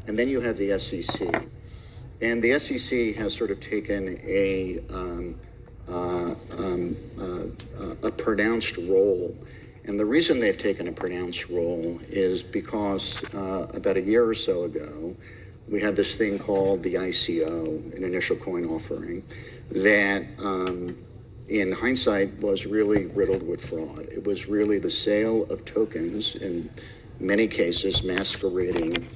And then you have the SEC. And the SEC has sort of taken a pronounced role. And the reason they've taken a pronounced role is because about a year or so ago, we had this thing called the ICO, an initial coin offering, that in hindsight was really riddled with fraud. It was really the sale of tokens, in many cases masquerading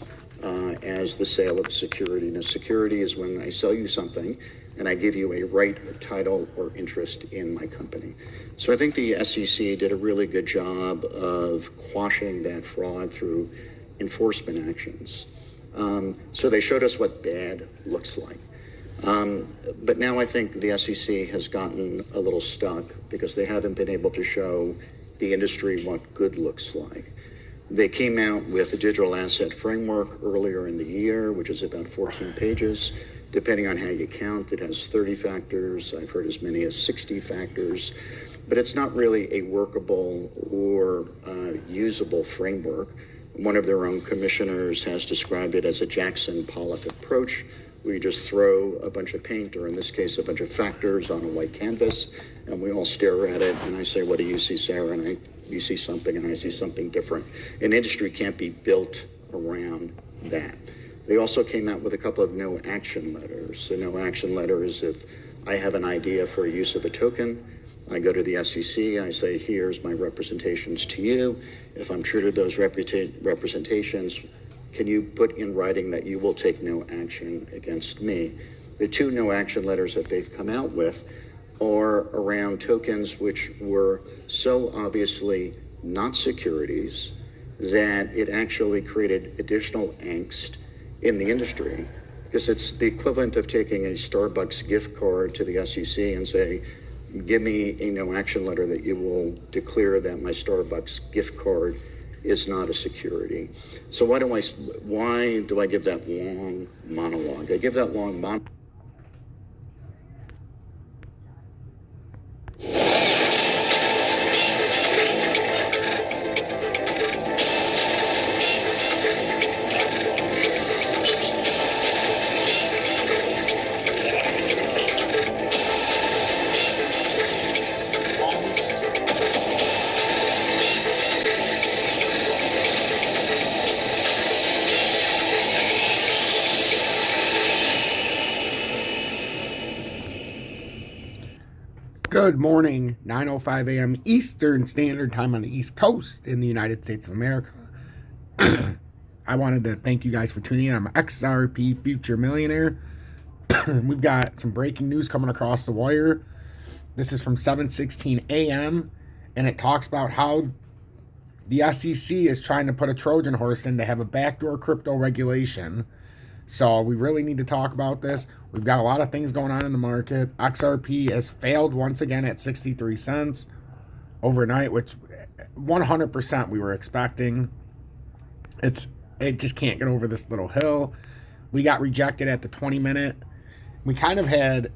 as the sale of security. Now, security is when I sell you something and I give you a right, or title, or interest in my company. So I think the SEC did a really good job of quashing that fraud through enforcement actions. So they showed us what bad looks like. But now I think the SEC has gotten a little stuck because they haven't been able to show the industry what good looks like. They came out with a digital asset framework earlier in the year, which is about 14 pages. Depending on how you count, it has 30 factors. I've heard as many as 60 factors. But it's not really a workable or usable framework. One of their own commissioners has described it as a Jackson Pollock approach, where you just throw a bunch of paint, or in this case, a bunch of factors on a white canvas, and we all stare at it, and I say, what do you see, Sarah? And you see something, and I see something different. An industry can't be built around that. They also came out with a couple of no action letters. So no action letters, if I have an idea for a use of a token, I go to the SEC, I say, here's my representations to you. If I'm true to those representations, can you put in writing that you will take no action against me? The two no action letters that they've come out with are around tokens which were so obviously not securities that it actually created additional angst in the industry, because it's the equivalent of taking a Starbucks gift card to the SEC and say, give me a no action letter that you will declare that my Starbucks gift card is not a security. So why do I give that long monologue? I give that long monologue. Good morning, 9:05 a.m. Eastern Standard Time on the East Coast in the United States of America. I wanted to thank you guys for tuning in. I'm XRP Future Millionaire. We've got some breaking news coming across the wire. This is from 7:16 a.m. and it talks about how the SEC is trying to put a Trojan horse in to have a backdoor crypto regulation. So we really need to talk about this. We've got a lot of things going on in the market. XRP has failed once again at 63 cents overnight, which 100% we were expecting. It just can't get over this little hill. We got rejected at the 20-minute. We kind of had,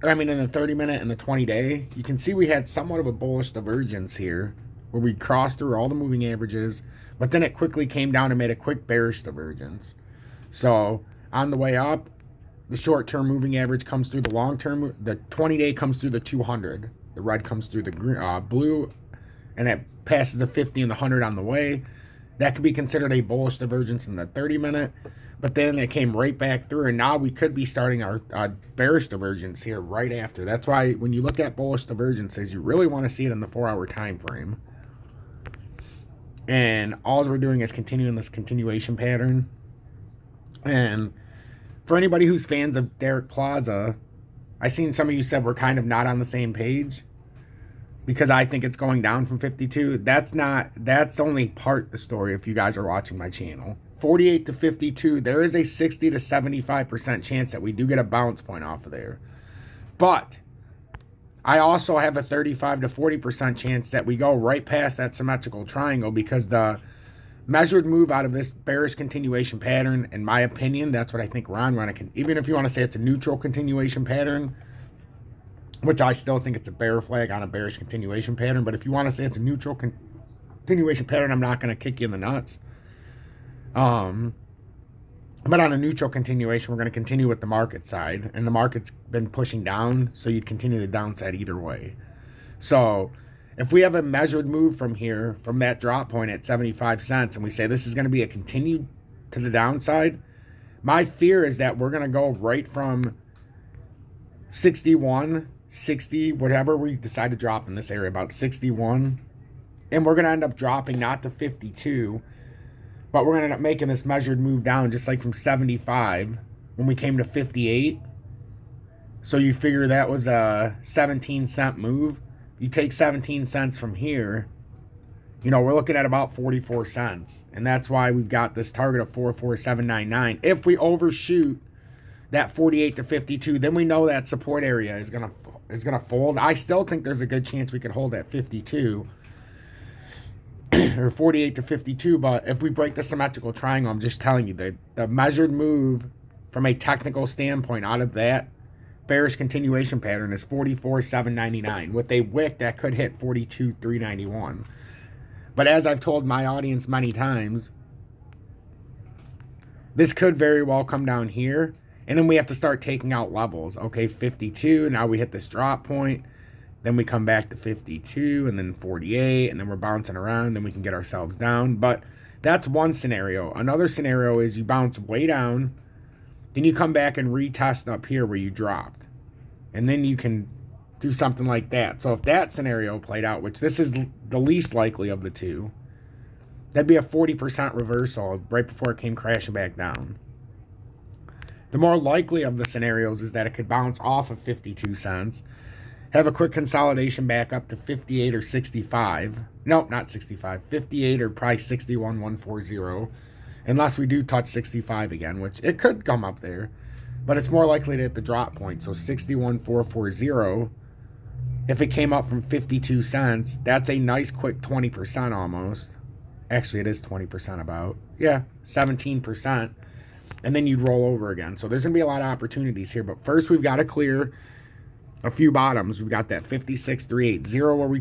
in the 30-minute and the 20-day, you can see we had somewhat of a bullish divergence here where we crossed through all the moving averages, but then it quickly came down and made a quick bearish divergence. So on the way up, the short-term moving average comes through the long-term. The 20-day comes through the 200. The red comes through the green, blue, and it passes the 50 and the 100 on the way. That could be considered a bullish divergence in the 30-minute. But then it came right back through, and now we could be starting our bearish divergence here right after. That's why when you look at bullish divergences, you really want to see it in the 4-hour time frame. And all we're doing is continuing this continuation pattern. And for anybody who's fans of Derek Plaza, I seen some of you said we're kind of not on the same page because I think it's going down from 52. That's only part of the story if you guys are watching my channel. 48 to 52, there is a 60 to 75% chance that we do get a bounce point off of there. But I also have a 35 to 40% chance that we go right past that symmetrical triangle, because the measured move out of this bearish continuation pattern, in my opinion, that's what I think we're on. Even if you want to say it's a neutral continuation pattern, which I still think it's a bear flag on a bearish continuation pattern, but if you want to say it's a neutral continuation pattern, I'm not going to kick you in the nuts. But on a neutral continuation, we're going to continue with the market side. And the market's been pushing down, so you'd continue the downside either way. So if we have a measured move from here, from that drop point at 75 cents, and we say this is going to be a continued to the downside, my fear is that we're going to go right from 61, 60, whatever we decide to drop in this area, about 61, and we're going to end up dropping not to 52, but we're going to end up making this measured move down, just like from 75 when we came to 58. So you figure that was a 17-cent move. You take 17 cents from here, you know, we're looking at about 44 cents. And that's why we've got this target of 44799. If we overshoot that 48 to 52, then we know that support area is gonna fold. I still think there's a good chance we could hold at 52 or 48 to 52. But if we break the symmetrical triangle, I'm just telling you that the measured move from a technical standpoint out of that bearish continuation pattern is 44,799 with a wick that could hit 42,391. But as I've told my audience many times, this could very well come down here, and then we have to start taking out levels. Okay, 52, now we hit this drop point, then we come back to 52, and then 48, and then we're bouncing around, then we can get ourselves down. But that's one scenario. Another scenario is you bounce way down, then you come back and retest up here where you dropped. And then you can do something like that. So if that scenario played out, which this is the least likely of the two, that'd be a 40% reversal right before it came crashing back down. The more likely of the scenarios is that it could bounce off of 52 cents, have a quick consolidation back up to 58 or 65. Nope, not 65. 58 or probably 61,140. Unless we do touch 65 again, which it could come up there. But it's more likely to hit the drop point. So 61,440. If it came up from 52 cents, that's a nice quick 20% almost. Actually, it is 20% about. Yeah, 17%. And then you'd roll over again. So there's going to be a lot of opportunities here. But first, we've got to clear a few bottoms. We've got that 56,380 where we're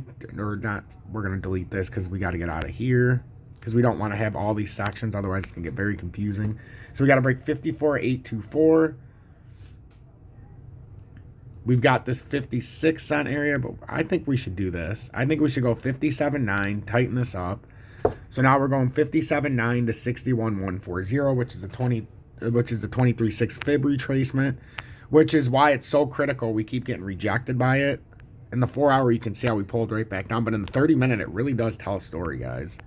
going to delete this because we got to get out of here. Because we don't want to have all these sections. Otherwise, it's going to get very confusing. So we got to break 54,824. We've got this 56 cent area, but I think we should do this. I think we should go 57.9, tighten this up. So now we're going 57.9 to 61,140, which is the 23.6 fib retracement, which is why it's so critical. We keep getting rejected by it. In the 4 hour, you can see how we pulled right back down, but in the 30-minute, it really does tell a story, guys.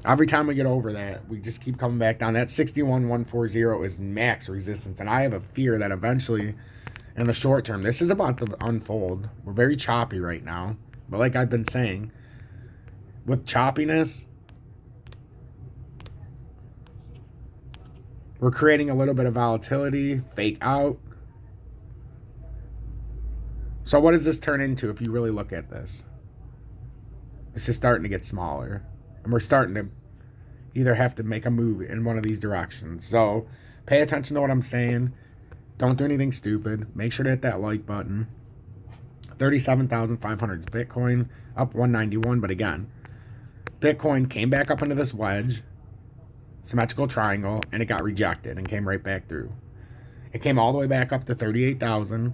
Every time we get over that, we just keep coming back down. That 61,140 is max resistance, and I have a fear that eventually, in the short term, this is about to unfold. We're very choppy right now, but like I've been saying, with choppiness, we're creating a little bit of volatility, fake out. So what does this turn into if you really look at this? This is starting to get smaller. And we're starting to either have to make a move in one of these directions. So pay attention to what I'm saying. Don't do anything stupid. Make sure to hit that like button. 37,500 is Bitcoin, up 191. But again, Bitcoin came back up into this wedge, symmetrical triangle, and it got rejected and came right back through. It came all the way back up to 38,000.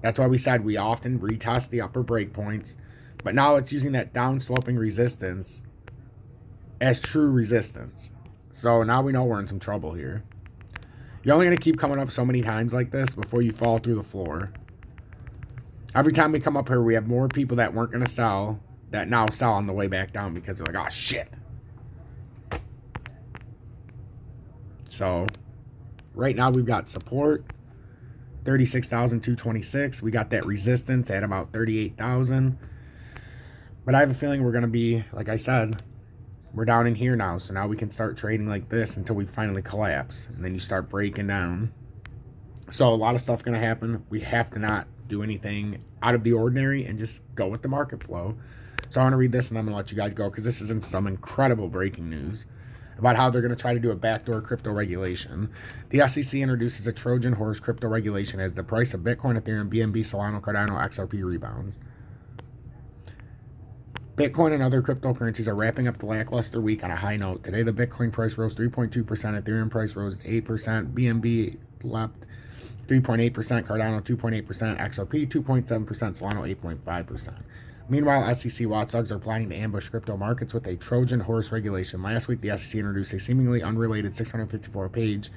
That's why we said we often retest the upper breakpoints. But now it's using that downsloping resistance as true resistance. So now we know we're in some trouble here. You're only going to keep coming up so many times like this before you fall through the floor. Every time we come up here, we have more people that weren't going to sell that now sell on the way back down because they're like, oh, shit. So right now we've got support, 36,226. We got that resistance at about 38,000. But I have a feeling we're going to be, like I said, we're down in here now. So now we can start trading like this until we finally collapse. And then you start breaking down. So a lot of stuff's going to happen. We have to not do anything out of the ordinary and just go with the market flow. So I want to read this and I'm going to let you guys go because this is in some incredible breaking news about how they're going to try to do a backdoor crypto regulation. The SEC introduces a Trojan horse crypto regulation as the price of Bitcoin, Ethereum, BNB, Solana, Cardano, XRP rebounds. Bitcoin and other cryptocurrencies are wrapping up the lackluster week on a high note. Today, the Bitcoin price rose 3.2%, Ethereum price rose 8%, BNB leapt 3.8%, Cardano 2.8%, XRP 2.7%, Solana 8.5%. Meanwhile, SEC watchdogs are planning to ambush crypto markets with a Trojan horse regulation. Last week, the SEC introduced a seemingly unrelated 654-page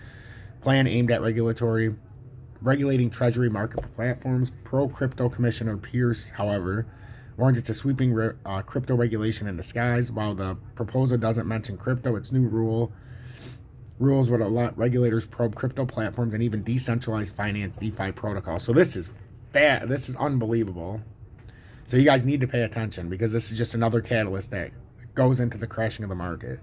plan aimed at regulating treasury market platforms. Pro-crypto commissioner Pierce, however, warns it's a sweeping crypto regulation in disguise. While the proposal doesn't mention crypto, its new rules would let regulators probe crypto platforms and even decentralized finance DeFi protocols. So this is This is unbelievable. So you guys need to pay attention, because this is just another catalyst that goes into the crashing of the market.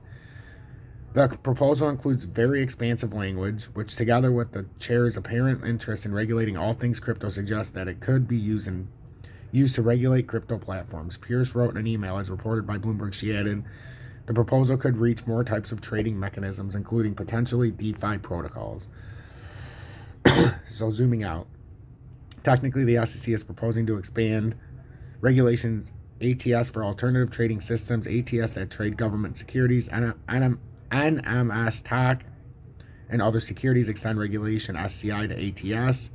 The proposal includes very expansive language, which together with the chair's apparent interest in regulating all things crypto suggests that it could be used to regulate crypto platforms. Pierce wrote in an email, as reported by Bloomberg. She added, the proposal could reach more types of trading mechanisms, including potentially DeFi protocols. So zooming out, technically the SEC is proposing to expand regulations ATS for alternative trading systems, ATS that trade government securities, NMS TAC, and other securities, extend regulation SCI to ATS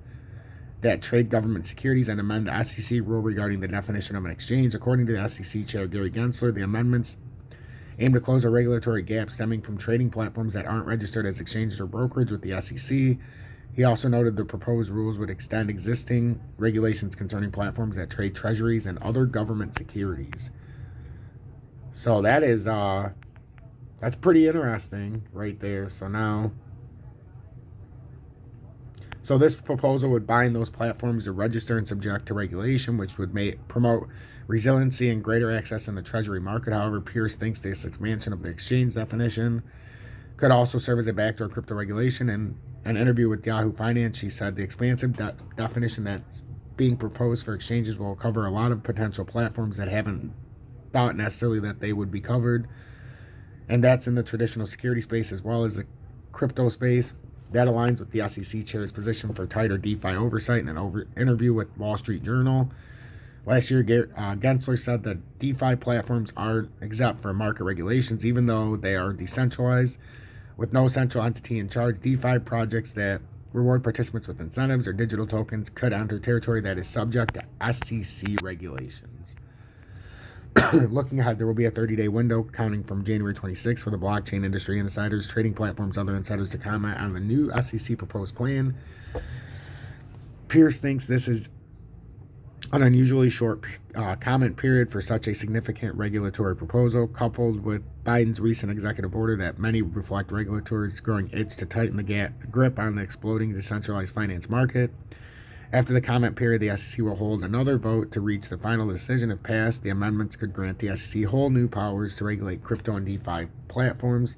that trade government securities, and amend the SEC rule regarding the definition of an exchange. According to the SEC Chair Gary Gensler, the amendments aim to close a regulatory gap stemming from trading platforms that aren't registered as exchanges or brokerage with the SEC. He also noted the proposed rules would extend existing regulations concerning platforms that trade treasuries and other government securities. So that is that's pretty interesting right there. So this proposal would bind those platforms to register and subject to regulation, which would promote resiliency and greater access in the treasury market. However, Pierce thinks this expansion of the exchange definition could also serve as a backdoor crypto regulation. In an interview with Yahoo Finance, she said the expansive definition that's being proposed for exchanges will cover a lot of potential platforms that haven't thought necessarily that they would be covered. And that's in the traditional security space as well as the crypto space. That aligns with the SEC chair's position for tighter DeFi oversight. In an interview with Wall Street Journal last year, Gensler said that DeFi platforms aren't exempt from market regulations, even though they are decentralized with no central entity in charge. DeFi projects that reward participants with incentives or digital tokens could enter territory that is subject to SEC regulations. Looking ahead, there will be a 30-day window counting from January 26th for the blockchain industry insiders, trading platforms, other insiders to comment on the new SEC proposed plan. Pierce thinks this is an unusually short comment period for such a significant regulatory proposal, coupled with Biden's recent executive order that many reflect regulators' growing itch to tighten the grip on the exploding decentralized finance market. After the comment period, the SEC will hold another vote to reach the final decision. If passed, the amendments could grant the SEC whole new powers to regulate crypto and DeFi platforms.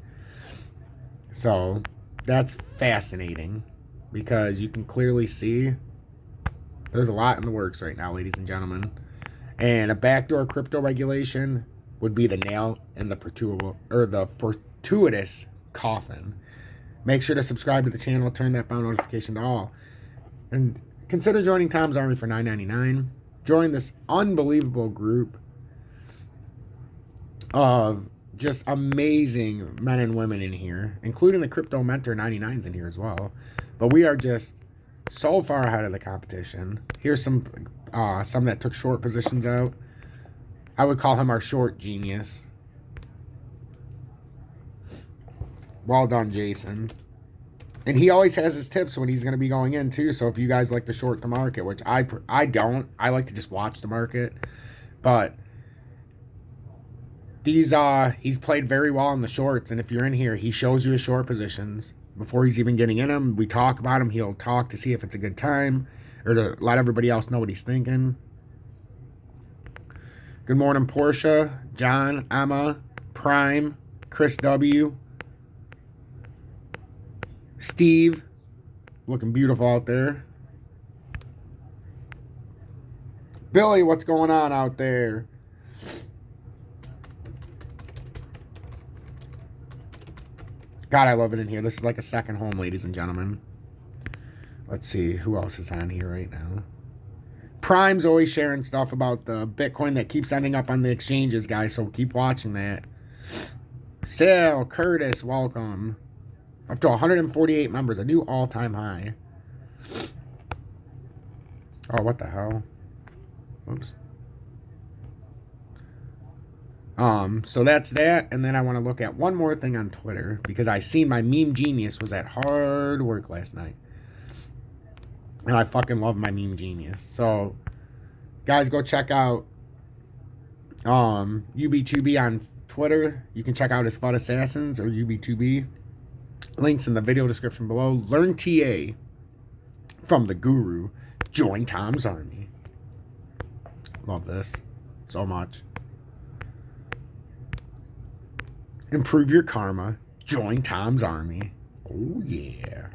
So that's fascinating, because you can clearly see there's a lot in the works right now, ladies and gentlemen. And a backdoor crypto regulation would be the nail in the fortuitous coffin. Make sure to subscribe to the channel, turn that bell notification to all, and consider joining Tom's Army for $9.99. Join this unbelievable group of just amazing men and women in here, including the Crypto Mentor 99s in here as well. But we are just so far ahead of the competition. Here's some that took short positions out. I would call him our short genius. Well done, Jason. And he always has his tips when he's going to be going in too. So if you guys like to short the market, which I don't, I like to just watch the market. But he's played very well in the shorts. And if you're in here, he shows you his short positions before he's even getting in them. We talk about him. He'll talk to see if it's a good time or to let everybody else know what he's thinking. Good morning, Portia, John, Emma, Prime, Chris W., Steve, looking beautiful out there. Billy, what's going on out there? God, I love it in here. This is like a second home, ladies and gentlemen. Let's see who else is on here right now. Prime's always sharing stuff about the Bitcoin that keeps ending up on the exchanges, guys, so keep watching that. Sale, Curtis, welcome. Up to 148 members, a new all-time high. Oh, what the hell? Oops. So that's that, and then I want to look at one more thing on Twitter, because I seen my meme genius was at hard work last night. And I fucking love my meme genius. So, guys, go check out UB2B on Twitter. You can check out his FUD Assassins or UB2B. Links in the video description below. Learn TA from the guru. Join Tom's Army. Love this so much. Improve your karma. Join Tom's Army. Oh, yeah.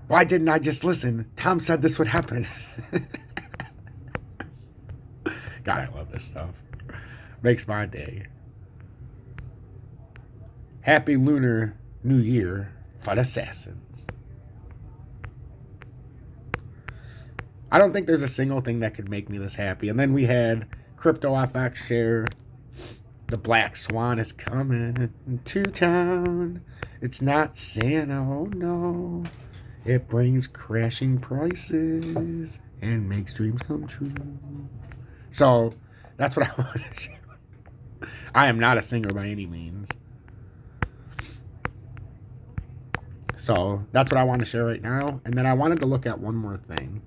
Why didn't I just listen? Tom said this would happen. God, I love this stuff. Makes my day. Happy Lunar New Year, FUD Assassins. I don't think there's a single thing that could make me this happy. And then we had Crypto FX share. The Black Swan is coming to town. It's not Santa, oh no. It brings crashing prices and makes dreams come true. So, that's what I want to share. I am not a singer by any means. So, that's what I want to share right now. And then I wanted to look at one more thing.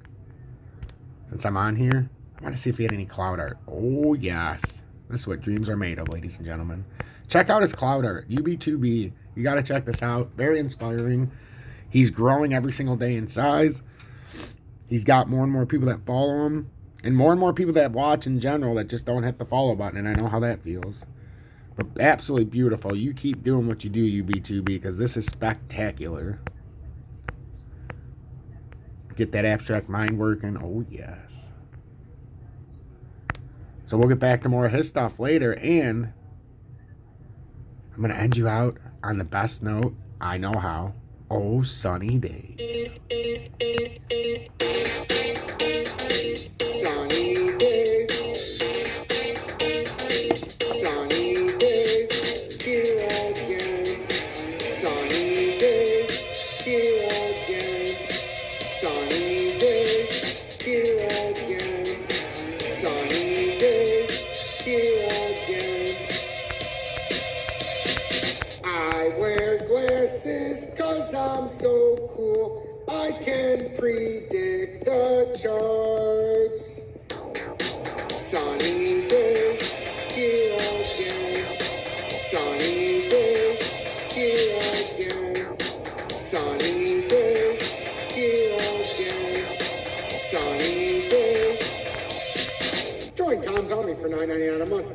Since I'm on here, I want to see if we had any cloud art. Oh, yes. This is what dreams are made of, ladies and gentlemen. Check out his cloud art. UB2B. You got to check this out. Very inspiring. He's growing every single day in size. He's got more and more people that follow him. And more people that watch in general that just don't hit the follow button. And I know how that feels. But absolutely beautiful. You keep doing what you do, UB2B, because this is spectacular. Get that abstract mind working. Oh, yes. So we'll get back to more of his stuff later. And I'm going to end you out on the best note I know how. Oh, sunny days. Sunny days. Sunny days. Here again. Sunny days. Here again. Sunny days. Here again. Sunny days. Here again. I wear glasses 'cause I'm so cool. I can predict the charts. Sunny days, here again. Sunny days, here again. Sunny days, here again. Sunny days. Join Tom's Army for $9.99 a month.